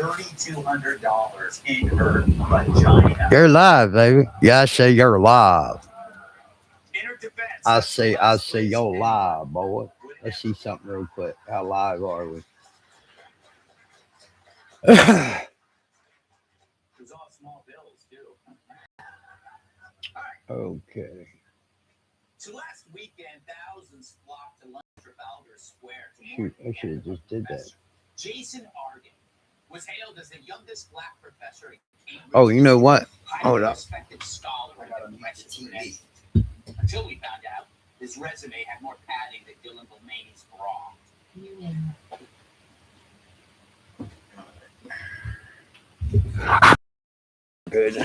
$3,200 in her vagina. You're live, baby. Yeah, I say you're live. In her defense, I say you're live, boy. Let's see something real quick. How live are we? was off small bills too. Okay. So last weekend, thousands flocked to Trafalgar Square to Shoot, mourn I should have just did that. Jason Argan was hailed as the youngest black professor at Cambridge. Oh, you know what? Hold Highly up. respected scholar in the TV. Until we found out his resume had more padding than Dylan Mulvaney's bra. Good.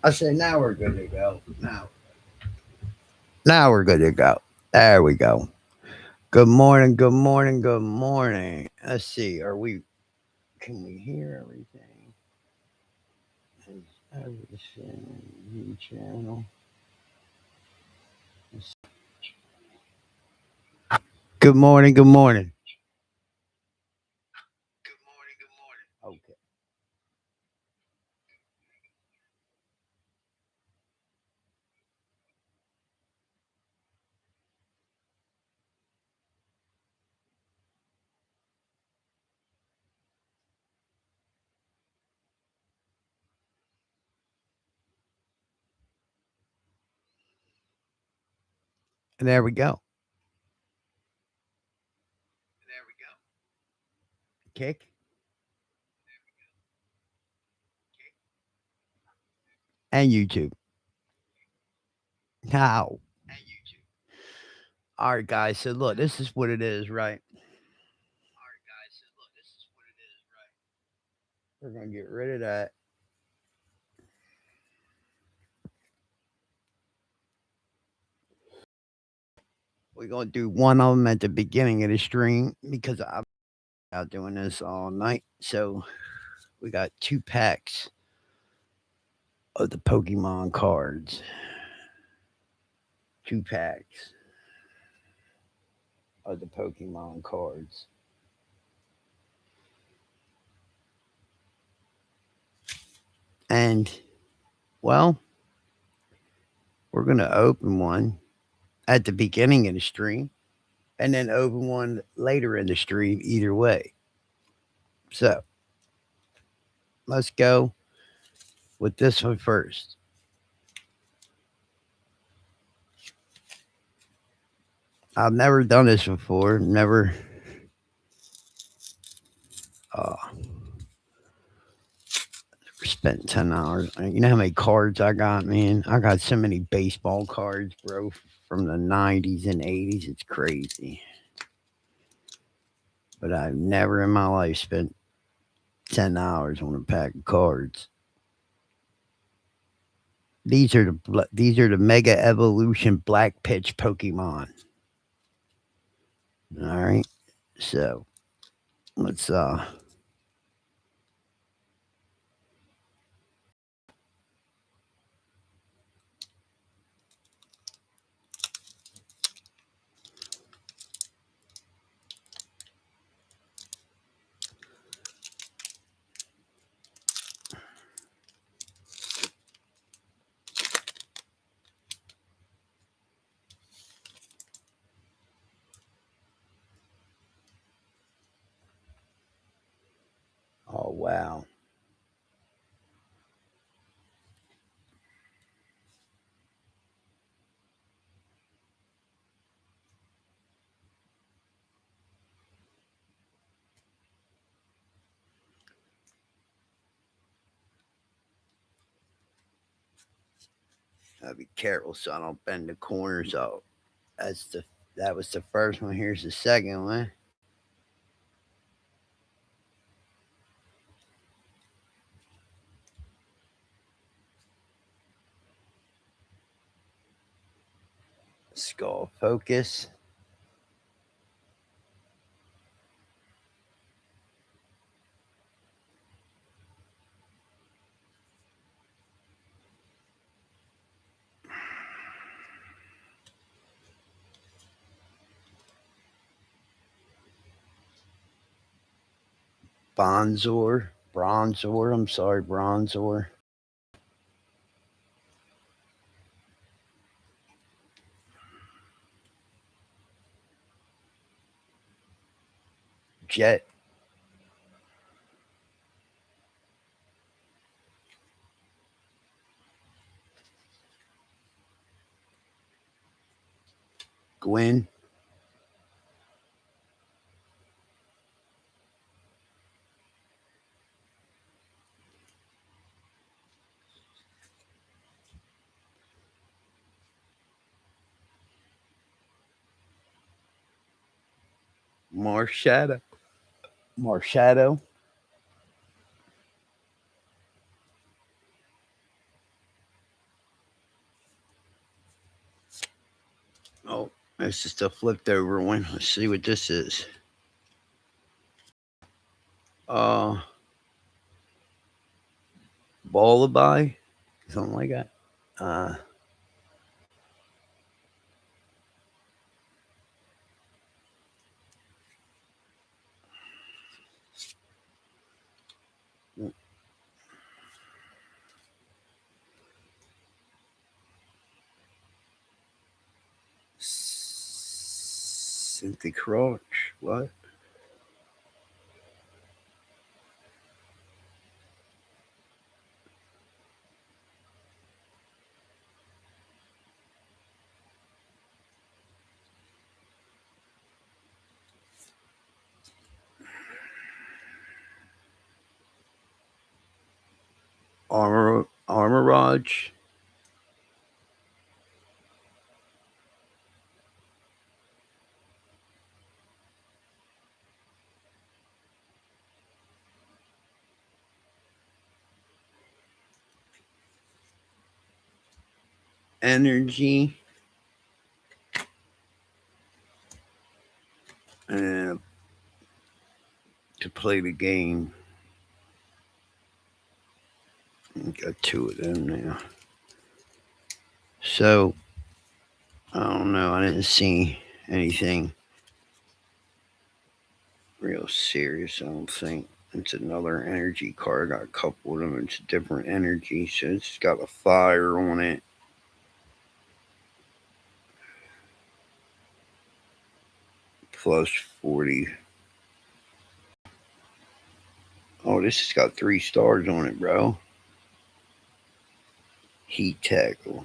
I say now we're good to go. Now we're good to go. There we go. Good morning, good morning, good morning. Let's see. Can we hear everything? Is everything new channel? Good morning, good morning. Okay. And there we go. Kick. And YouTube. How? All right, guys. So look, this is what it is, right? We're gonna get rid of that. We're gonna do one of them at the beginning of the stream because I've been out doing this all night. So we got 2 packs of the Pokemon cards. 2 packs of the Pokemon cards. And well, we're gonna open one at the beginning of the stream and then open one later in the stream, either way. So let's go with this one first. I've never done this before. Never. Spent $10. You know how many cards I got, man? I got so many baseball cards, bro, from the 90s and 80s. It's crazy. But I've never in my life spent $10 on a pack of cards. These are the Mega Evolution Black Pitch Pokemon. All right. So, let's oh wow. I'll be careful so I don't bend the corners out. That was the first one. Here's the second one. Skull focus. Bronzor. I'm sorry, Bronzor. Jet. Gwen. Marshadow. Marshadow. Oh, that's just a flipped over one. Let's see what this is. Uh, Lullaby, something like that. Uh, Cynthia Crotch. What? Armorage. Energy. And to play the game. Got two of them now. So, I don't know. I didn't see anything real serious, I don't think. It's another energy card. I got a couple of them. It's a different energy. So it's got a fire on it. Plus 40. Oh, this has got 3 stars on it, bro. Heat tackle.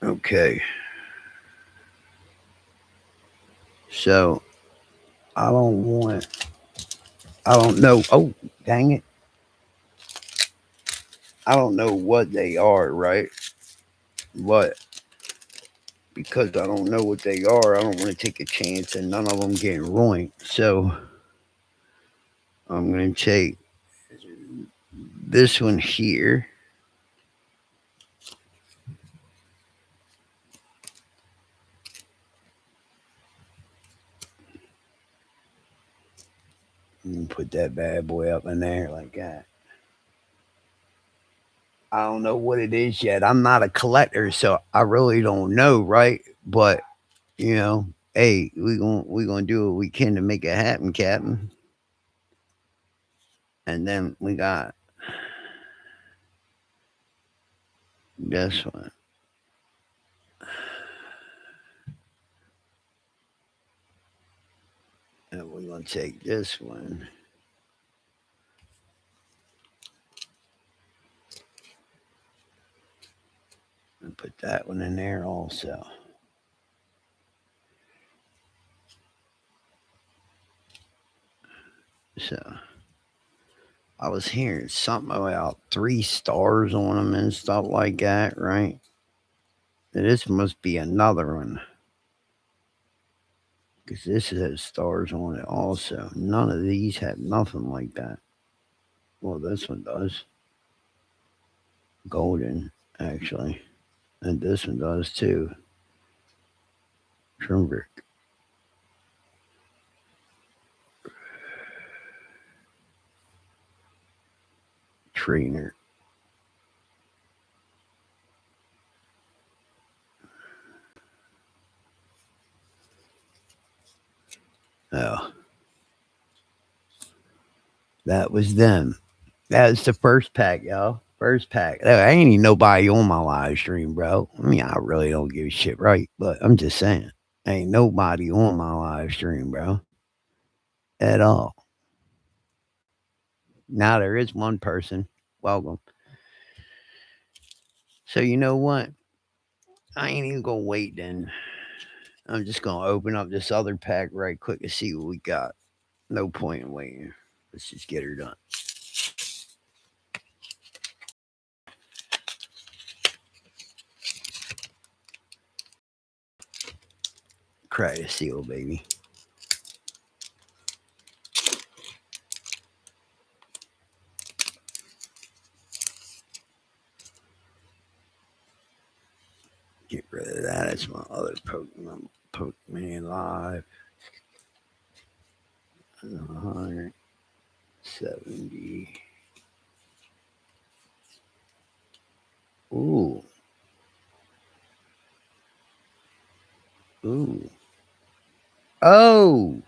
Okay. So I don't know. Oh, dang it. I don't know what they are, right? But because I don't know what they are, I don't want to take a chance and none of them getting ruined. So I'm going to take this one here. And put that bad boy up in there like that. I don't know what it is yet. I'm not a collector, so I really don't know, right? But you know, hey, we gonna do what we can to make it happen, Captain. And then we got this one. And we're gonna take this one. And put that one in there also. So I was hearing something about 3 stars on them and stuff like that, right? This must be another one. Because this has stars on it also. None of these have nothing like that. Well, this one does. Golden, actually. And this one does too. Trimbrick. Trainer. That was them. That was the first pack, y'all. First pack. I ain't even nobody on my live stream, bro. I mean, I really don't give a shit, right? But I'm just saying, ain't nobody on my live stream, bro, at all. Now there is one person. Welcome. So you know what? I ain't even gonna wait then. I'm just gonna open up this other pack right quick and see what we got. No point in waiting. Let's just get her done. Crack the seal, baby. Get rid of that. It's my other Pokemon Live. 170. Ooh. Ooh. Oh.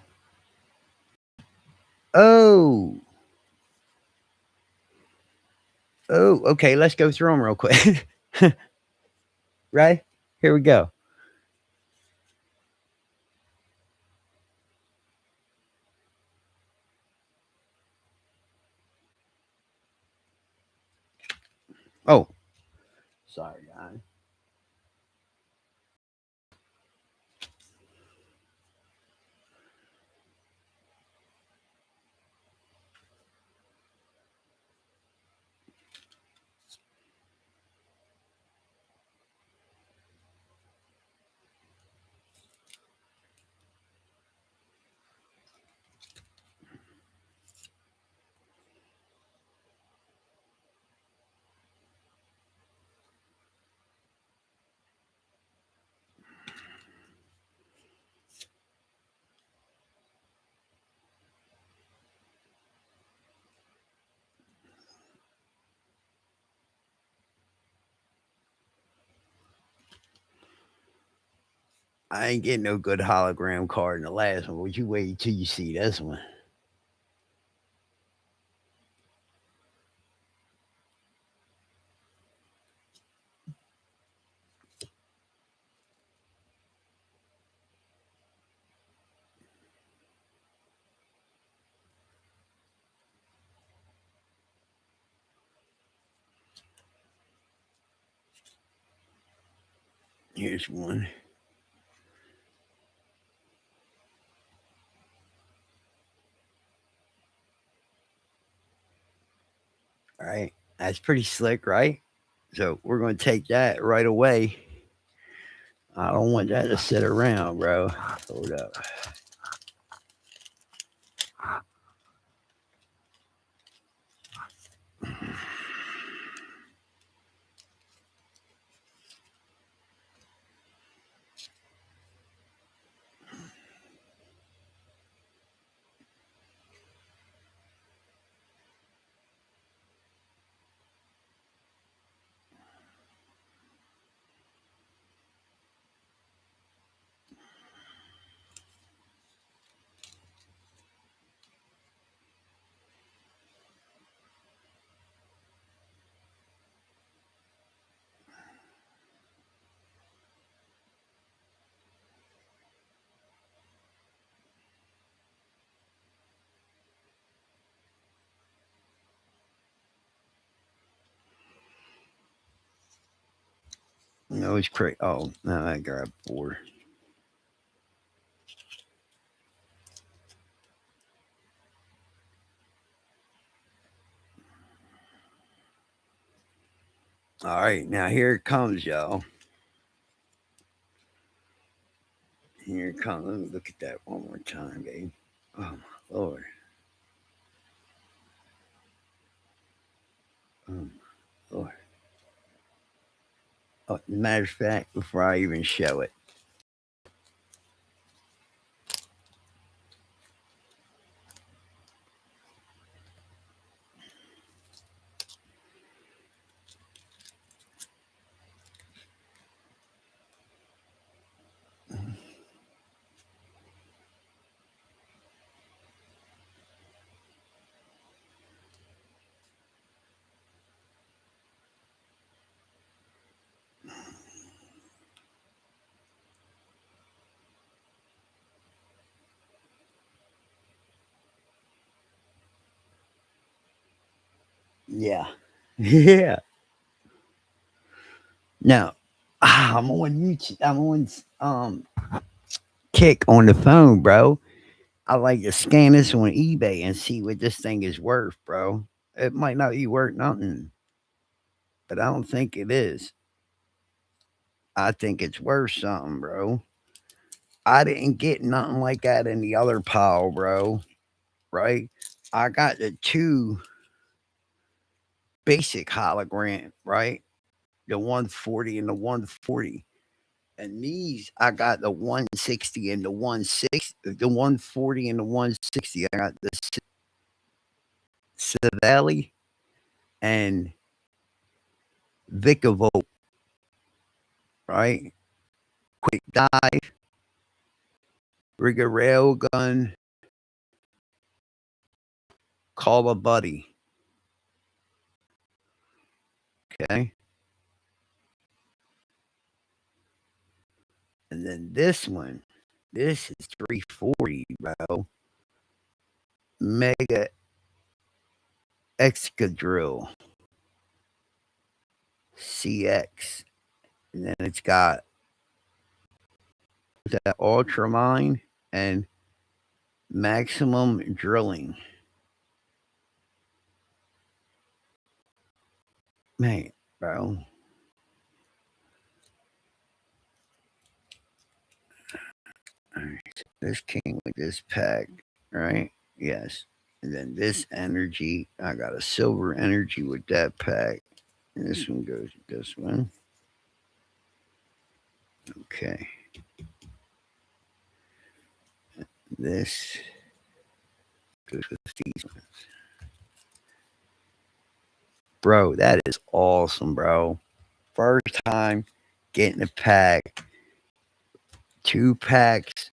Oh. Oh. Okay, let's go through them real quick. Right? Here we go. Oh. Sorry, guys. I ain't getting no good hologram card in the last one. Would you wait till you see this one? Here's one. All right. That's pretty slick, right? So we're going to take that right away. I don't want that to sit around, bro. Hold up. No, it's crazy. Oh, no, I grabbed 4. All right, now here it comes, y'all. Here it comes. Let me look at that one more time, babe. Oh, my Lord. Oh, my Lord. Oh, matter of fact, before I even show it, Yeah. Yeah. Now, I'm on YouTube. I'm on Kick on the phone, bro. I like to scan this on eBay and see what this thing is worth, bro. It might not be worth nothing, but I don't think it is. I think it's worth something, bro. I didn't get nothing like that in the other pile, bro. Right? I got the two basic hologram, right? The 140 and the 140. And these, I got the 160 and the 160, the 140 and the 160. I got the Savali and Vicavolt, right? Quick dive, rigger rail gun, call a buddy. Okay. And then this one, this is 340, bro. Mega Excadrill CX. And then it's got that Ultramine and Maximum Drilling. Man, bro. All right. So this came with this pack, right? Yes. And then this energy, I got a silver energy with that pack. And this one goes with this one. Okay. This goes with these ones. Bro, that is awesome, bro. First time getting a pack, two packs,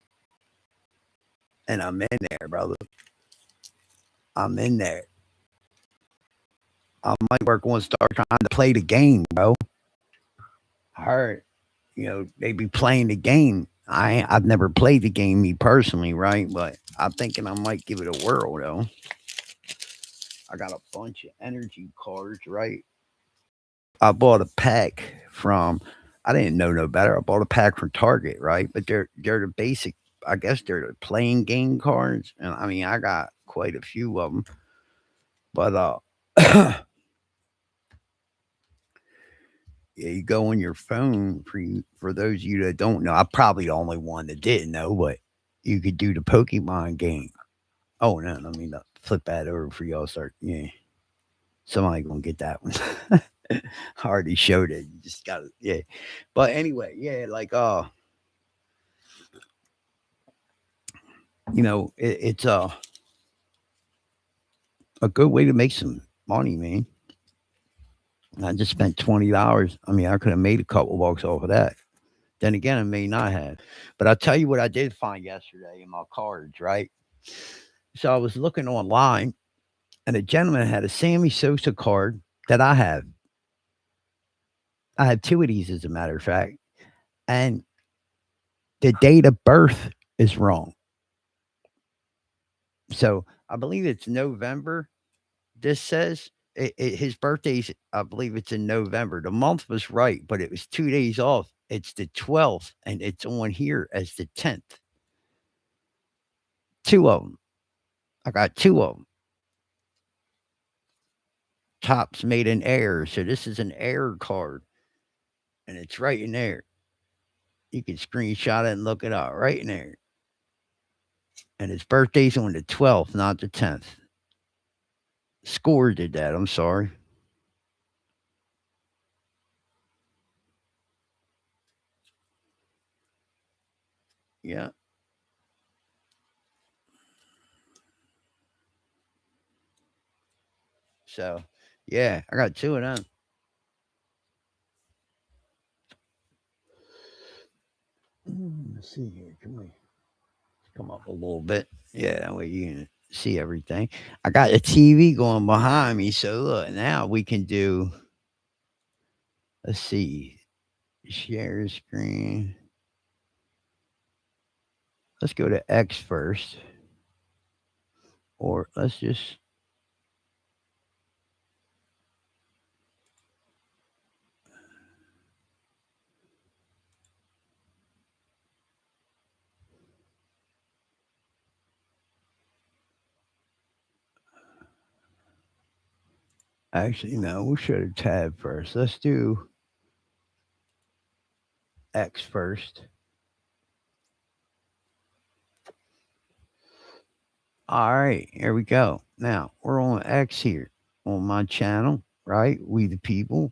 and I'm in there, brother. I'm in there. I might work on start trying to play the game, bro. I heard, they be playing the game. I've never played the game me personally, right? But I'm thinking I might give it a whirl though. I got a bunch of energy cards, right? I bought a pack from I didn't know no better. I bought a pack from Target, right? But they're the basic I guess they're the playing game cards. And I mean I got quite a few of them. But yeah, you go on your phone for those of you that don't know. I'm probably the only one that didn't know, but you could do the Pokemon game. Oh no, I mean flip that over for y'all. Start, yeah. Somebody gonna get that one. I already showed it. You just got to, yeah. But anyway, yeah, like it's a good way to make some money, man. I just spent $20. I mean, I could have made a couple bucks off of that. Then again, I may not have. But I'll tell you what I did find yesterday in my cards, right? So I was looking online, and a gentleman had a Sammy Sosa card that I have. I have two of these, as a matter of fact. And the date of birth is wrong. So I believe it's November. This says his birthday's, I believe it's in November. The month was right, but it was 2 days off. It's the 12th, and it's on here as the 10th. Two of them. I got two of them. Tops made in air. So this is an air card, and it's right in there. You can screenshot it and look it up right in there. And his birthday's on the 12th, not the 10th. Score did that. I'm sorry. Yeah. So, yeah, I got two of them. Let's see here. Come up a little bit? Yeah, that way you can see everything. I got a TV going behind me. So, look, now we can do, let's see, share screen. Let's go to X first. Or let's just Actually, no, we should have tab first. Let's do X first. All right, here we go. Now we're on X here on my channel, right? We the people,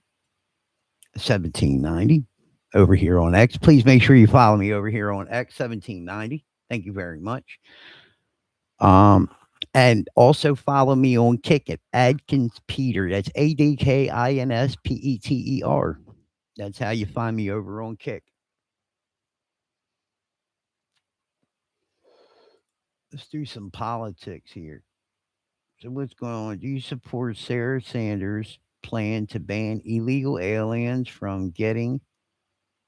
1790 over here on X. Please make sure you follow me over here on X 1790. Thank you very much. Um, and also follow me on Kick It, Adkins Peter. That's ADKINSPETER. That's how you find me over on Kick. Let's do some politics here. So what's going on? Do you support Sarah Sanders' plan to ban illegal aliens from getting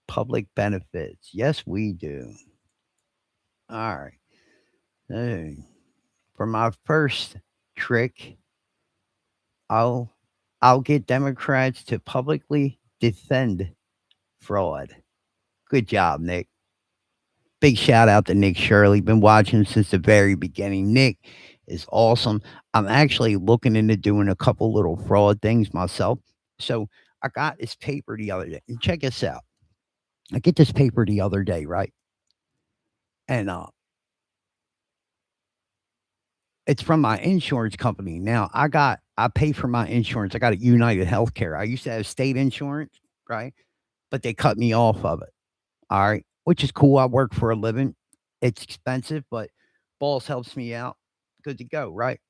public benefits? Yes, we do. All right. Hey, for my first trick, I'll I'll get Democrats to publicly defend fraud. Good job, Nick. Big shout out to Nick Shirley. Been watching since the very beginning. Nick is awesome. I'm actually looking into doing a couple little fraud things myself. So I got this paper the other day. And check this out. I get this paper the other day, right? And it's from my insurance company. Now I pay for my insurance. I got a United Healthcare. I used to have state insurance, right? But they cut me off of it. All right. Which is cool. I work for a living. It's expensive, but boss helps me out. Good to go, right?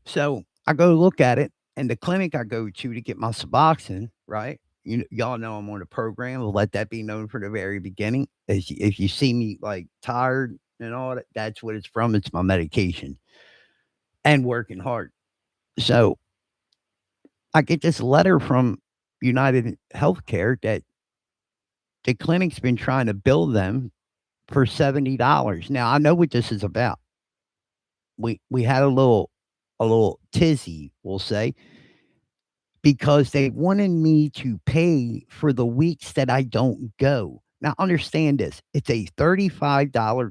So I go look at it, and the clinic I go to get my Suboxone, right? Y'all know I'm on a program. I'll let that be known for the very beginning. If you see me like tired and all that, that's what it's from. It's my medication and working hard. So I get this letter from United Healthcare that the clinic's been trying to bill them for $70. Now I know what this is about. We had a little tizzy, we'll say, because they wanted me to pay for the weeks that I don't go. Now understand this. It's a $35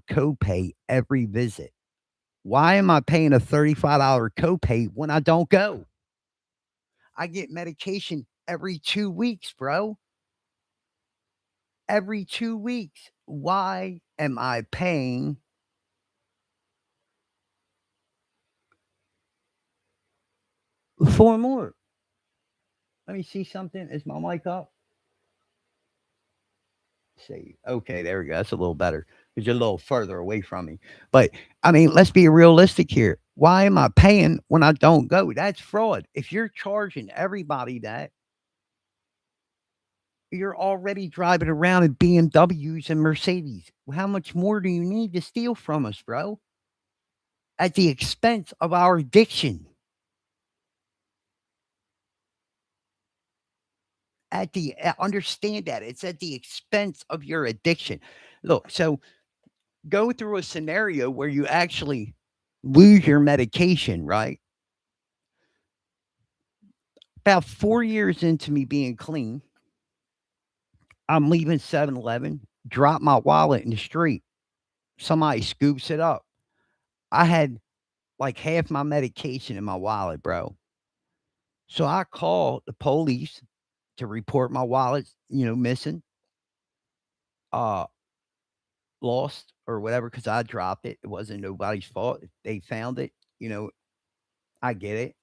copay every visit. Why am I paying a $35 copay when I don't go? I get medication every 2 weeks, bro. Every 2 weeks. Why am I paying for more? Let me see something. Is my mic up? See. Okay, there we go. That's a little better because you're a little further away from me. But I mean, let's be realistic here. Why am I paying when I don't go? That's fraud. If you're charging everybody that, you're already driving around in BMWs and Mercedes. How much more do you need to steal from us, bro? At the expense of our addiction. Understand that it's at the expense of your addiction. Look, so go through a scenario where you actually lose your medication, right? About 4 years into me being clean, I'm leaving 7-Eleven, drop my wallet in the street. Somebody scoops it up. I had like half my medication in my wallet, bro. So I called the police to report my wallet, missing, uh, lost or whatever, because I dropped it. It wasn't nobody's fault. They found it. You know, I get it.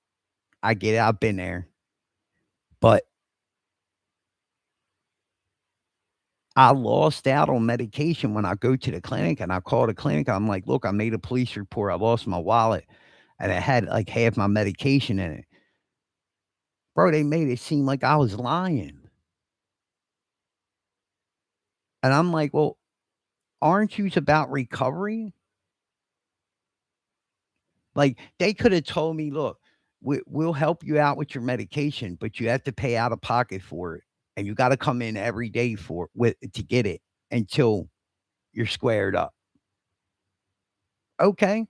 I get it. I've been there. But I lost out on medication when I go to the clinic and I call the clinic. I'm like, look, I made a police report. I lost my wallet and it had like half my medication in it. Bro, they made it seem like I was lying. And I'm like, well, aren't you about recovery? Like they could have told me, look, we'll help you out with your medication, but you have to pay out of pocket for it. And you got to come in every day to get it until you're squared up. Okay.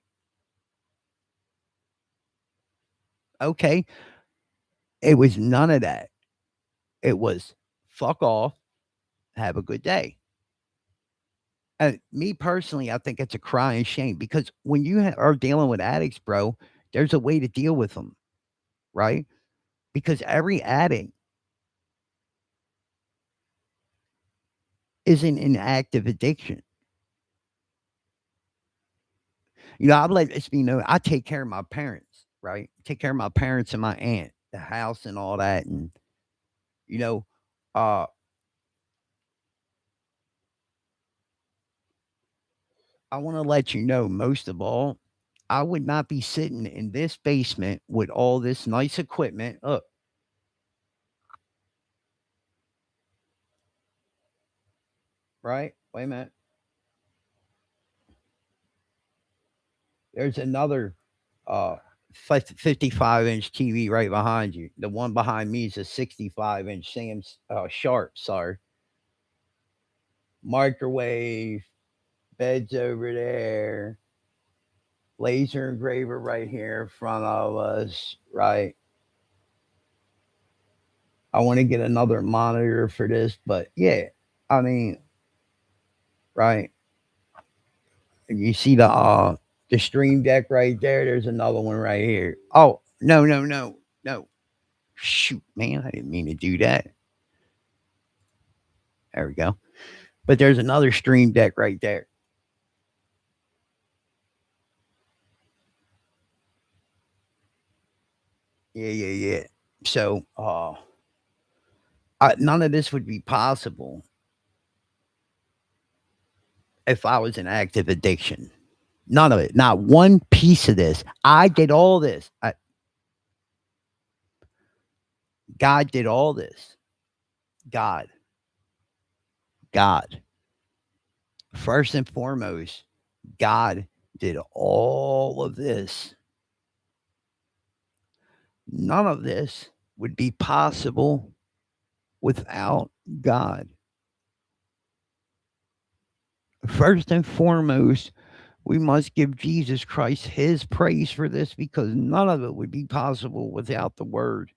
Okay. It was none of that. It was fuck off, have a good day. And me personally, I think it's a crying shame because when you are dealing with addicts, bro, there's a way to deal with them, right? because every addict isn't an active addiction. I've let this be known. I take care of my parents, right? Take care of my parents and my aunt, the house and all that, and you know, uh, I want to let you know, most of all, I would not be sitting in this basement with all this nice equipment. Look, right? Wait a minute. There's another uh 55-inch TV right behind you. The one behind me is a 65-inch Sam's Sharp, sorry. Microwave, beds over there, laser engraver right here in front of us, right? I want to get another monitor for this, but yeah, I mean, right. And you see the stream deck right there. There's another one right here. Oh, no, no, no, no. Shoot, man, I didn't mean to do that. There we go. But there's another stream deck right there. Yeah, yeah, yeah. So, none of this would be possible if I was in active addiction. None of it. Not one piece of this. I did all this. God did all this. God, God. First and foremost, God did all of this. None of this would be possible without God. First and foremost, we must give Jesus Christ his praise for this because none of it would be possible without the word.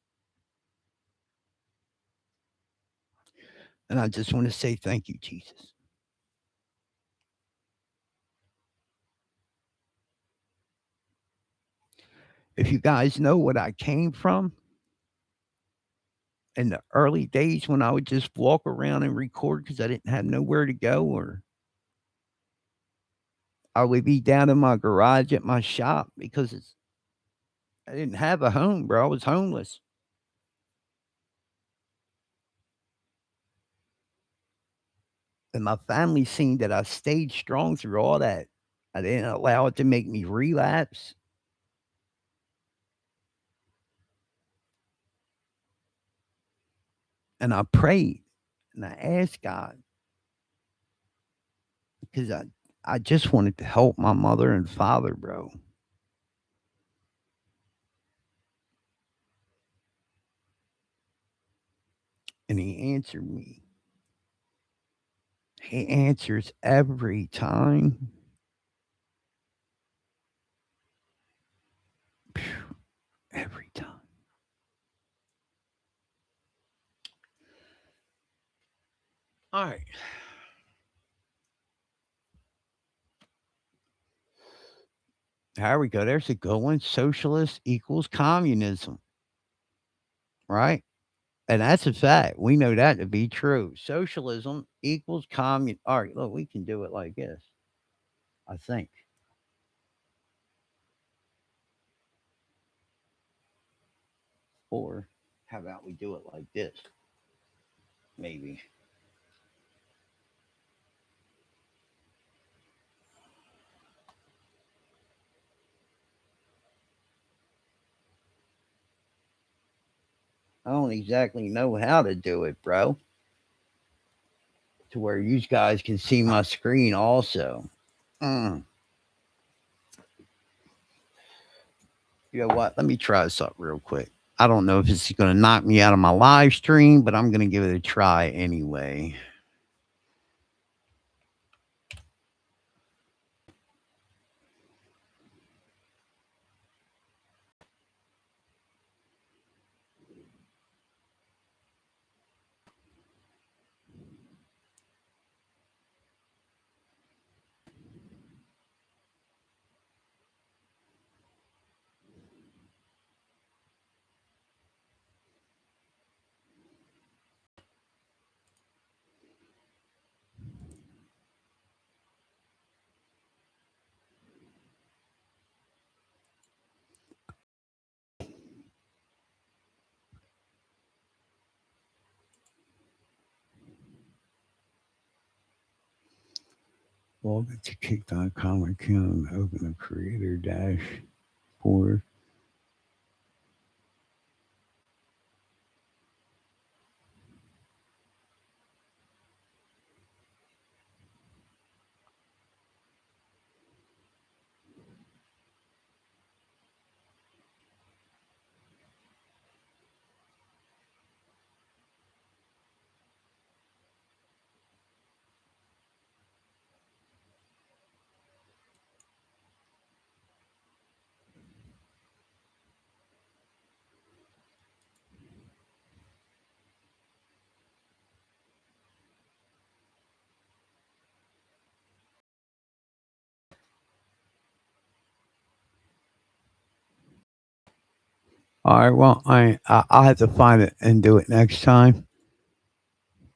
And I just want to say thank you, Jesus. If you guys know what I came from in the early days when I would just walk around and record because I didn't have nowhere to go, or I would be down in my garage at my shop because I didn't have a home, bro. I was homeless. And my family seen that I stayed strong through all that. I didn't allow it to make me relapse. And I prayed and I asked God because I just wanted to help my mother and father, bro. And he answered me. He answers every time. Phew, every time. All right. There we go. There's a good one. Socialist equals communism, right? And that's a fact. We know that to be true. Socialism equals commun. All right, look, we can do it like this, I think. Or how about we do it like this? Maybe. I don't exactly know how to do it, bro. To where you guys can see my screen also. Mm. You know what? Let me try this up real quick. I don't know if it's going to knock me out of my live stream, but I'm going to give it a try anyway. Log into kick.com account and open the creator dashboard. All right, well, I'll have to find it and do it next time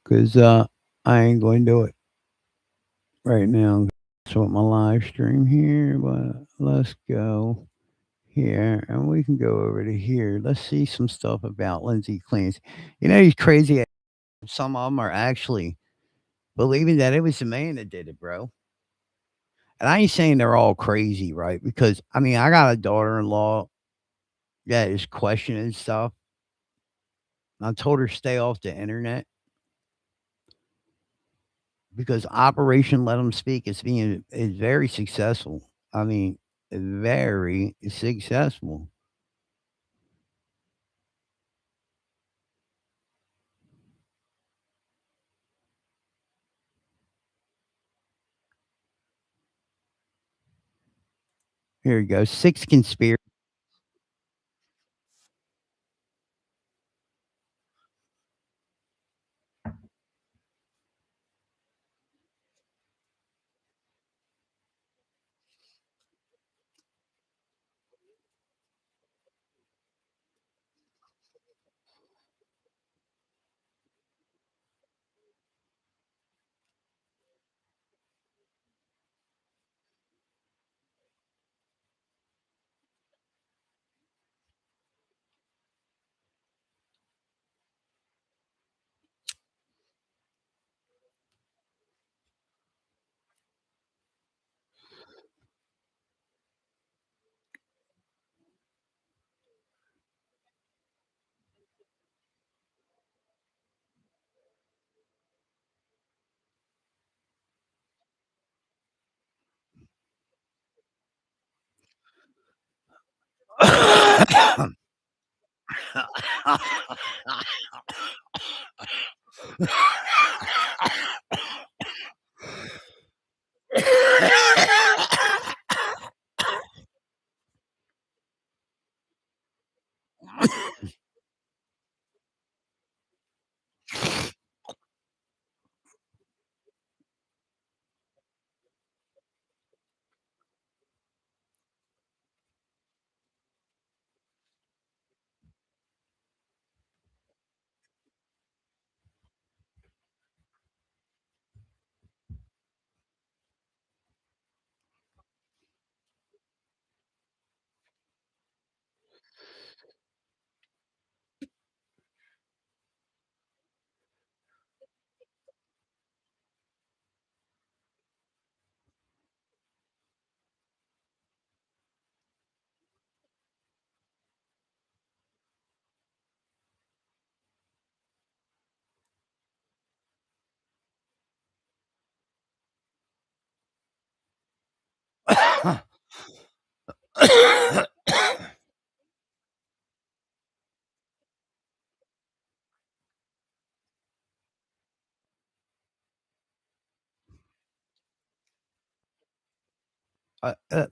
because I ain't going to do it right now. So with my live stream here, but let's go here and we can go over to here. Let's see some stuff about Lindsay Cleans. You know, he's crazy. Some of them are actually believing that it was the man that did it, bro. And I ain't saying they're all crazy, right? Because I mean, I got a daughter-in-law that is questioning stuff. I told her stay off the internet because Operation Let Them Speak is very successful. I mean, very successful. Here you go. Six conspiracy.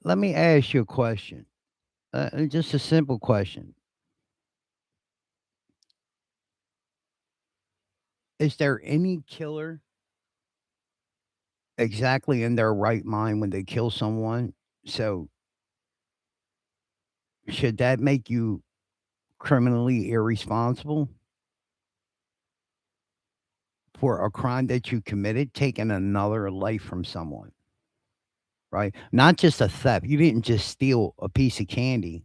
Let me ask you a question. Just a simple question. Is there any killer exactly in their right mind when they kill someone? So, should that make you criminally irresponsible for a crime that you committed, taking another life from someone, right? Not just a theft. You didn't just steal a piece of candy.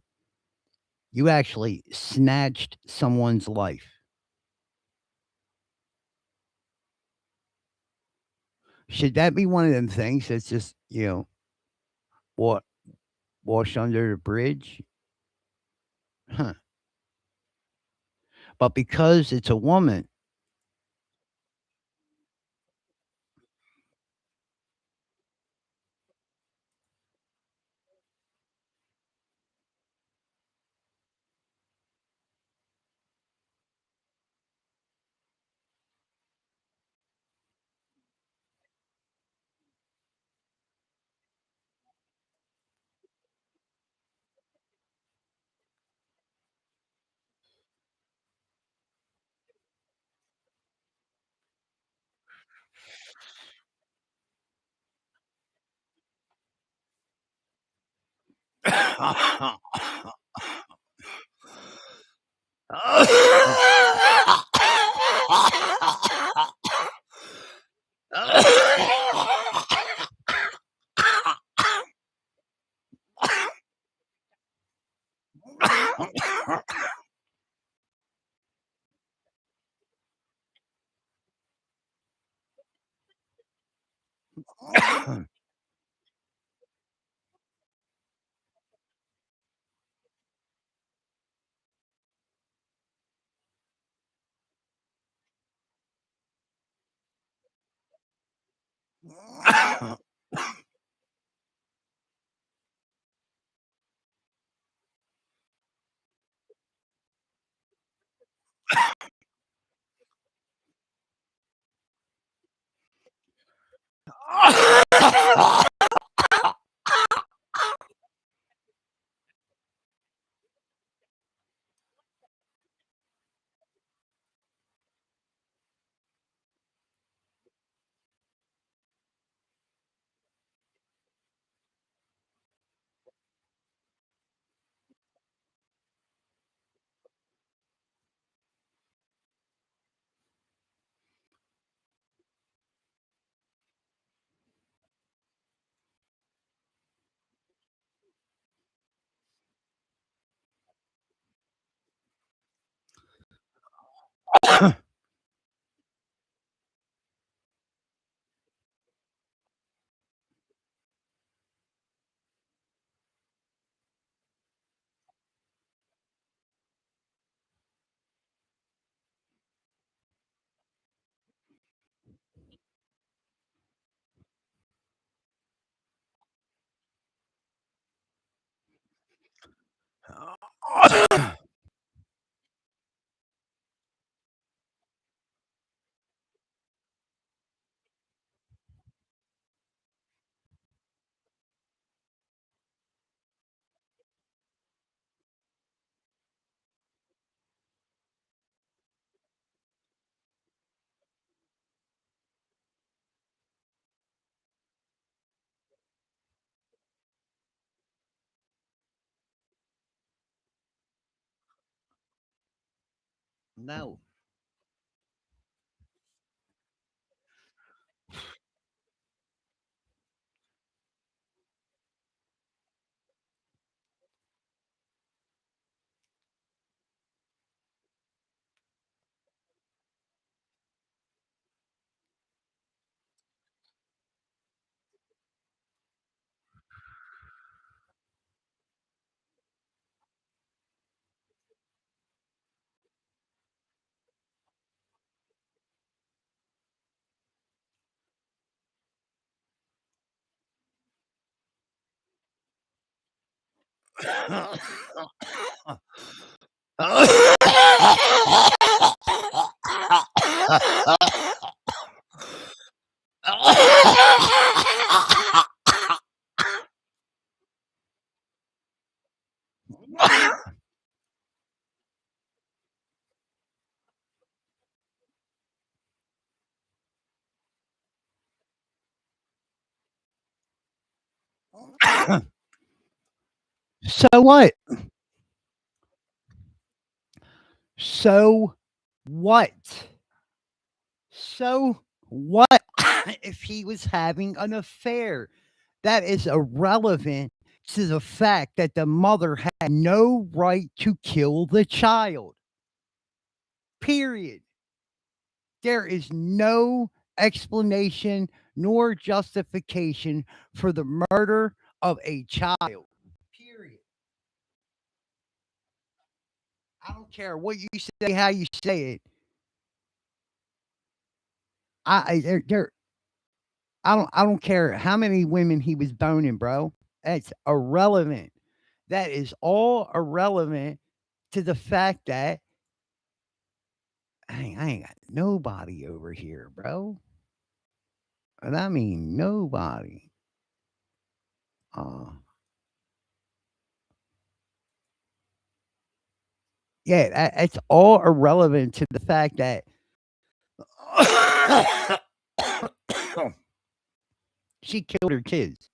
You actually snatched someone's life. Should that be one of them things that's just, what washed under the bridge? Huh. But because it's a woman, no. So what? So what? So what if he was having an affair? That is irrelevant to the fact that the mother had no right to kill the child. Period. There is no explanation nor justification for the murder of a child. Period. I don't care what you say, how you say it. I don't care how many women he was boning, bro. That's irrelevant. That is all irrelevant to the fact that I ain't got nobody over here, bro. And I mean nobody. Uh, yeah, it's all irrelevant to the fact that she killed her kids.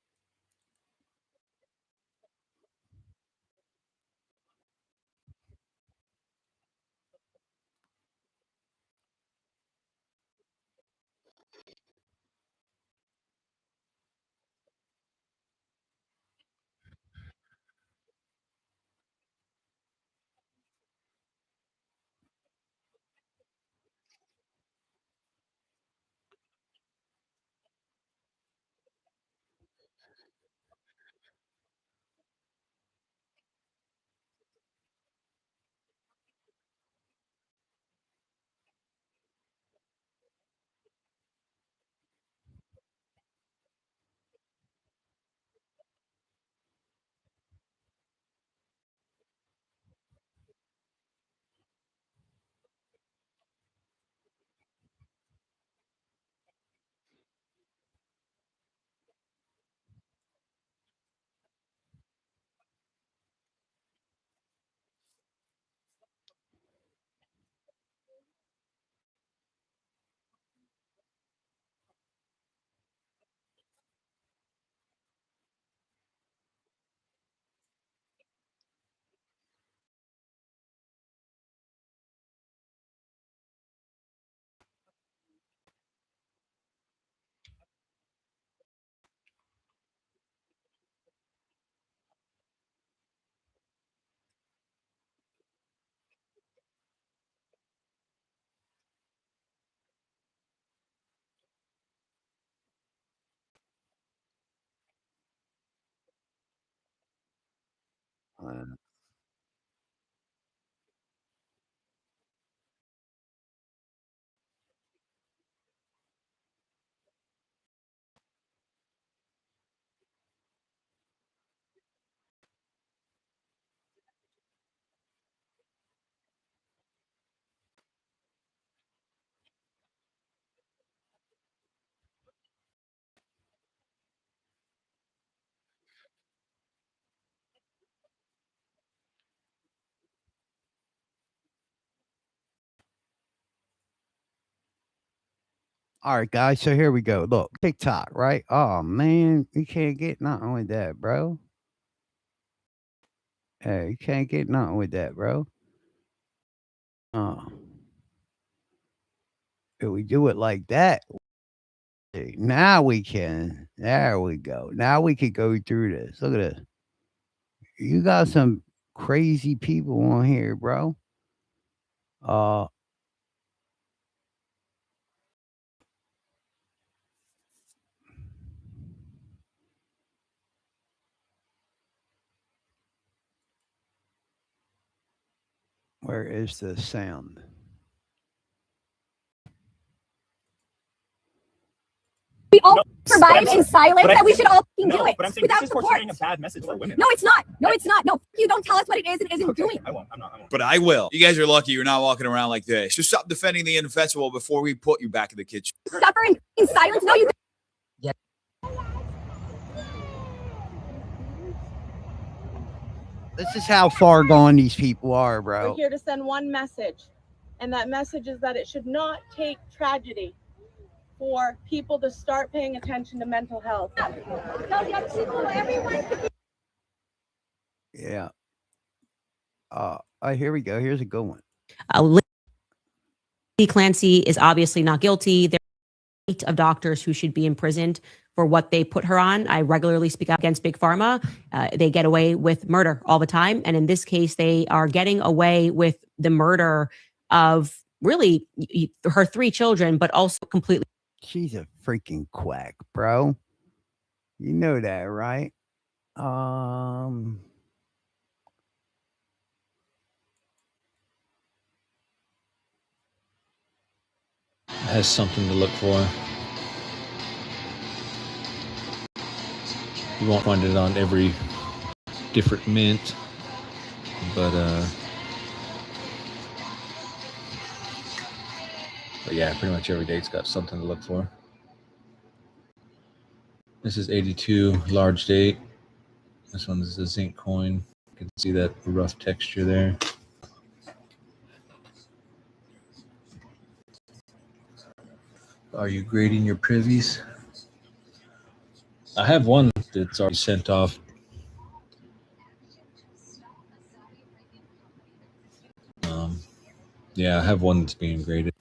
Uh, all right, guys. So here we go. Look, TikTok, right? Oh man, you can't get nothing with that, bro. Hey, you can't get nothing with that, bro. Uh, if we do it like that, now we can. There we go. Now we can go through this. Look at this. You got some crazy people on here, bro. Uh, where is the sound? We all survive in silence, and we should all do it but I'm saying without this is support. portraying a bad message for women. No, it's not. No, it's not. No, you don't tell us what it is and isn't doing. I won't. I'm not. But I will. You guys are lucky you're not walking around like this. Just stop defending the indefensible before we put you back in the kitchen. Suffer in silence. No, you. This is how far gone these people are, bro. We're here to send one message, and that message is that it should not take tragedy for people to start paying attention to mental health. Yeah. Here we go. Here's a good one. Clancy is obviously not guilty. There are 8 of doctors who should be imprisoned for what they put her on. I regularly speak out against Big Pharma. They get away with murder all the time. And in this case, they are getting away with the murder of really her 3 children, but also completely. She's a freaking quack, bro. You know that, right? Has something to look for. You won't find it on every different mint, but yeah, pretty much every date's got something to look for. This is 82 large date. This one is a zinc coin. You can see that rough texture there. Are you grading your privies? I have one that's already sent off. Yeah, I have one that's being graded.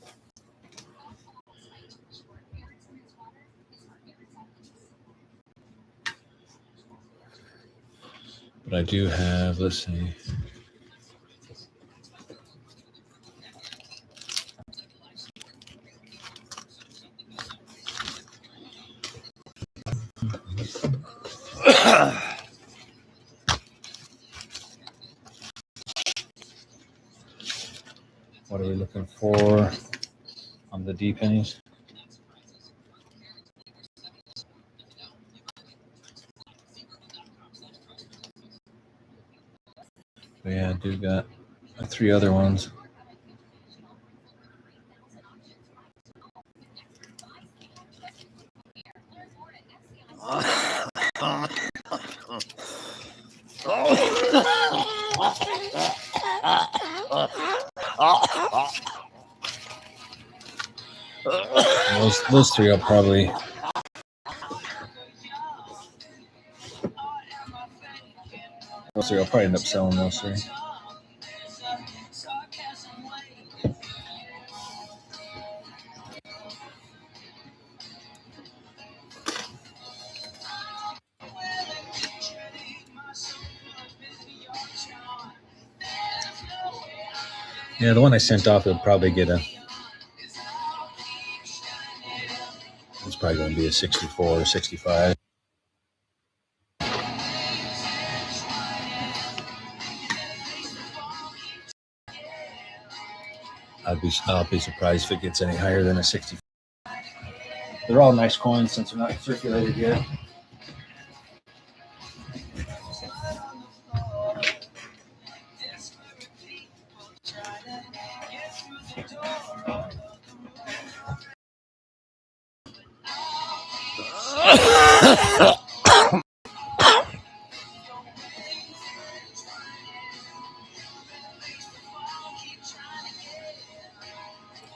But I do have, let's see. What are we looking for on the D pennies? Yeah, I do got 3 other ones. Those 3 will probably. Those 3 I'll probably end up selling those 3. Yeah, the one I sent off will probably get a. It's probably going to be a 64 or 65. I'll be surprised if it gets any higher than a 60. They're all nice coins since they're not circulated yet.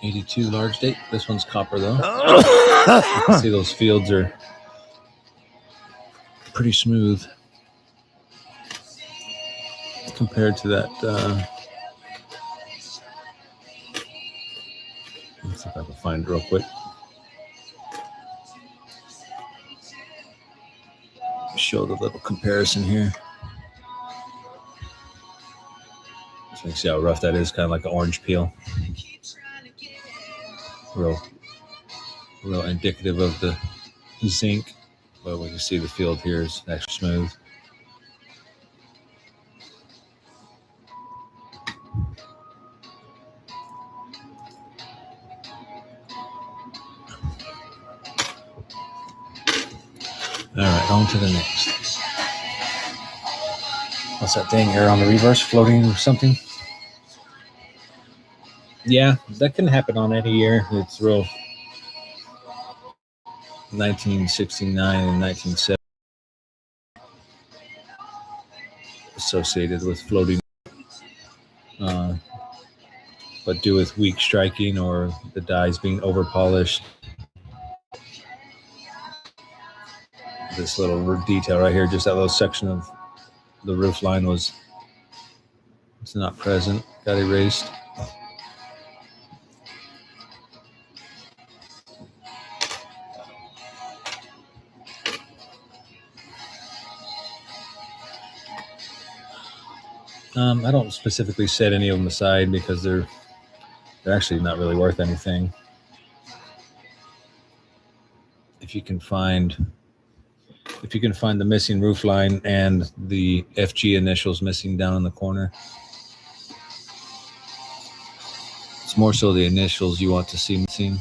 $82 large date. This one's copper though. You can see those fields are pretty smooth compared to that. Let's see if I can find it real quick. Show the little comparison here. So you can see how rough that is, kind of like an orange peel. Real indicative of the zinc, but we can see the field here is actually smooth. All right, on to the next. What's that thing here on the reverse, floating or something? Yeah, that can happen on any year. It's real. 1969 and 1970 associated with floating, but due with weak striking or the dies being over polished. This little detail right here, just that little section of the roof line it's not present, got erased. I don't specifically set any of them aside because they're actually not really worth anything. if you can find the missing roof line and the FG initials missing down in the corner. It's more so the initials you want to see missing.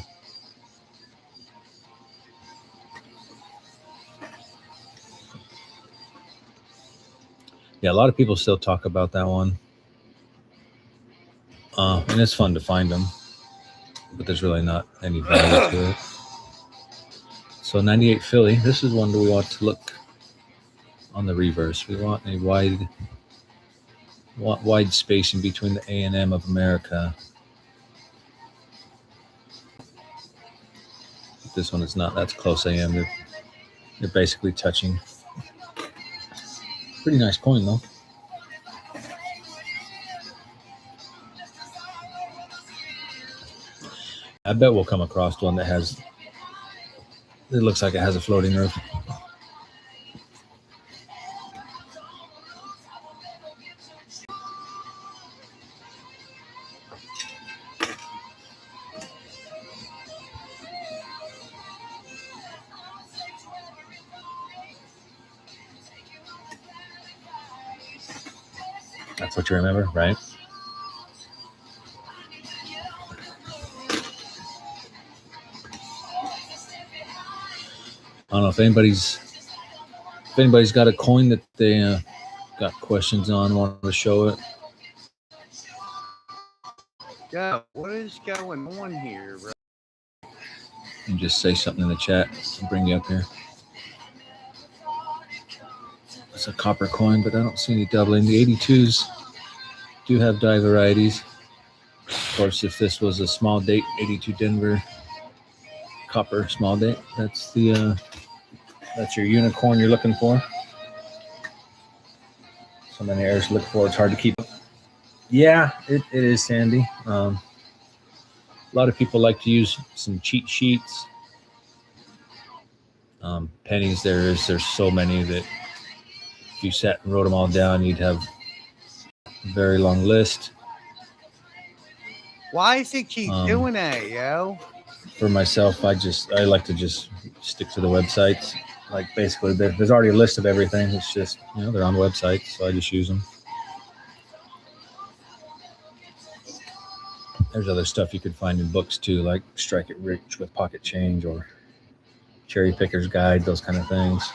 Yeah, a lot of people still talk about that one. And it's fun to find them, but there's really not any value to it. So 98 Philly, this is one that we want to look on the reverse. We want a wide spacing between the A and M of America. This one is not. That's close AM. They're basically touching. Pretty nice coin though. I bet we'll come across one that has. It looks like it has a floating roof. That's what you remember, right? I don't know if anybody's got a coin that they got questions on, want to show it. Yeah, what is going on here, bro? And just say something in the chat to bring you up here. It's a copper coin, but I don't see any doubling. The 82s do have die varieties. Of course, if this was a small date, 82 Denver copper small date, that's the that's your unicorn you're looking for. So many errors to look for. It's hard to keep up. Yeah, it is, Sandy. A lot of people like to use some cheat sheets. Pennies, there's so many that if you sat and wrote them all down, you'd have a very long list. Why is it keep doing that, yo? For myself, I like to just stick to the websites. Like basically, there's already a list of everything. It's just, they're on websites, so I just use them. There's other stuff you could find in books too, like Strike It Rich with Pocket Change or Cherry Picker's Guide, those kind of things.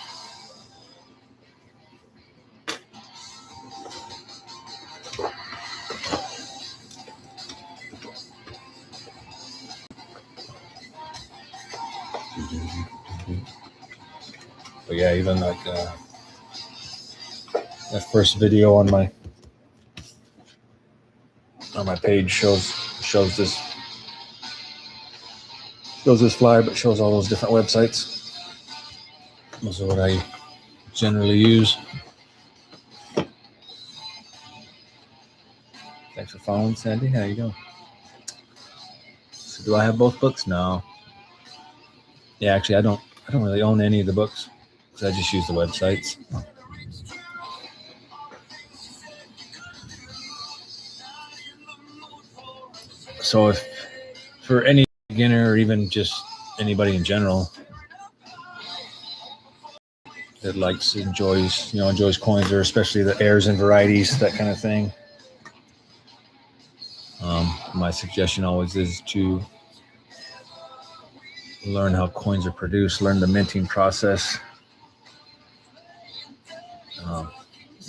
But yeah, even like that first video on my page shows this flyer, but shows all those different websites. Those are what I generally use. Thanks for following, Sandy. How you doing? So do I have both books? No. Yeah, actually, I don't really own any of the books because I just use the websites. So if for any beginner or even just anybody in general that enjoys coins, or especially the heirs and varieties, that kind of thing, my suggestion always is to learn how coins are produced, learn the minting process.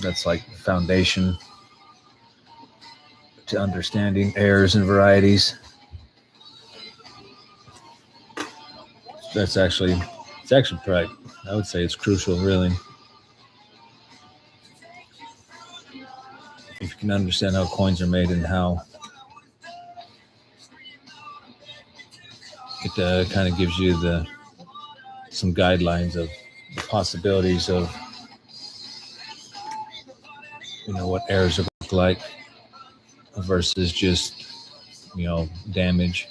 That's like the foundation to understanding heirs and varieties. It's actually probably, I would say it's crucial, really. If you can understand how coins are made and how it kind of gives you some guidelines of the possibilities of what errors look like versus just damage.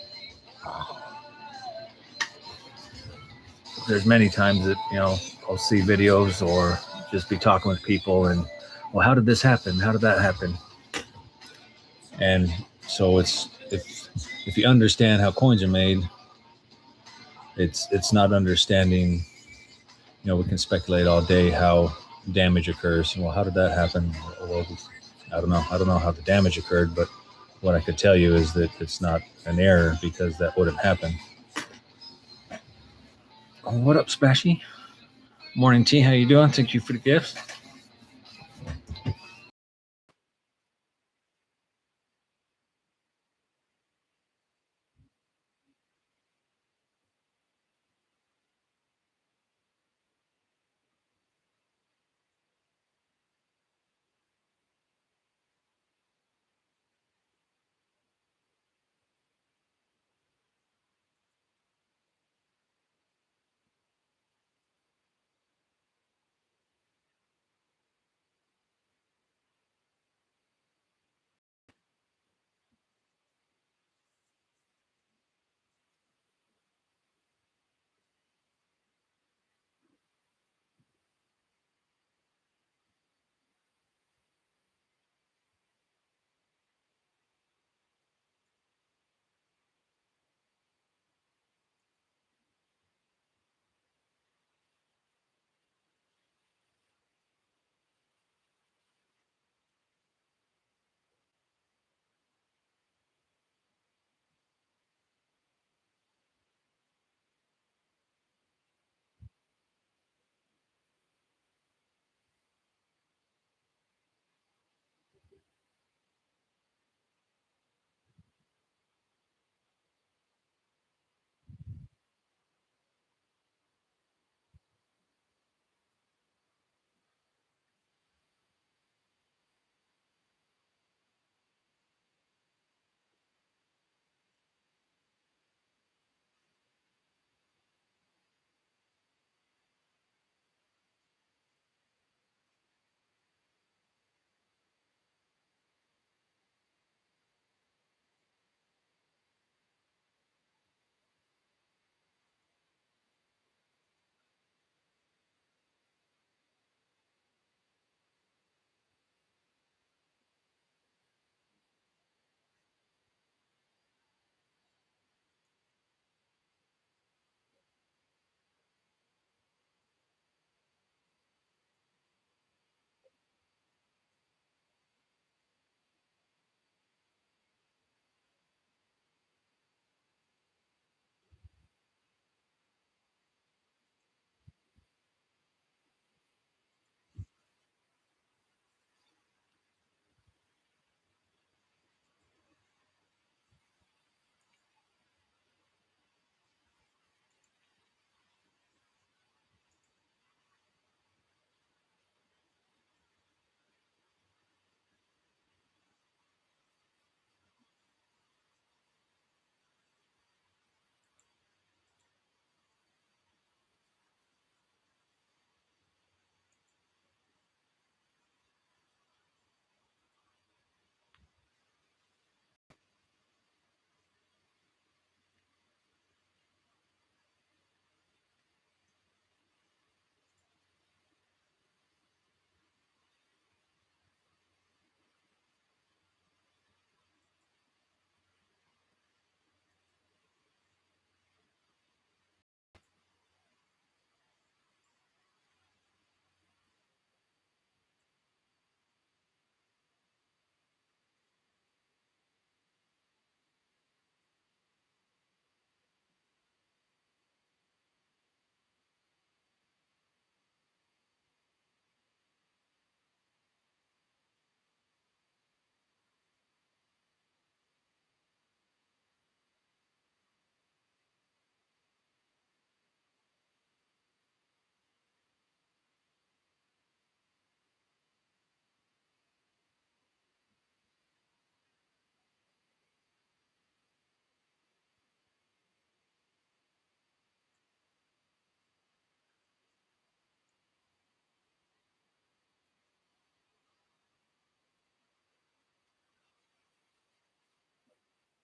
There's many times that I'll see videos or just be talking with people and, well, how did this happen? How did that happen? And so it's if you understand how coins are made, It's not understanding. We can speculate all day how damage occurs. Well, how did that happen? Well, I don't know. I don't know how the damage occurred, but what I could tell you is that it's not an error because that wouldn't happen. Oh, what up, Spashy? Morning, T. How you doing? Thank you for the gifts.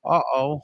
Uh-oh.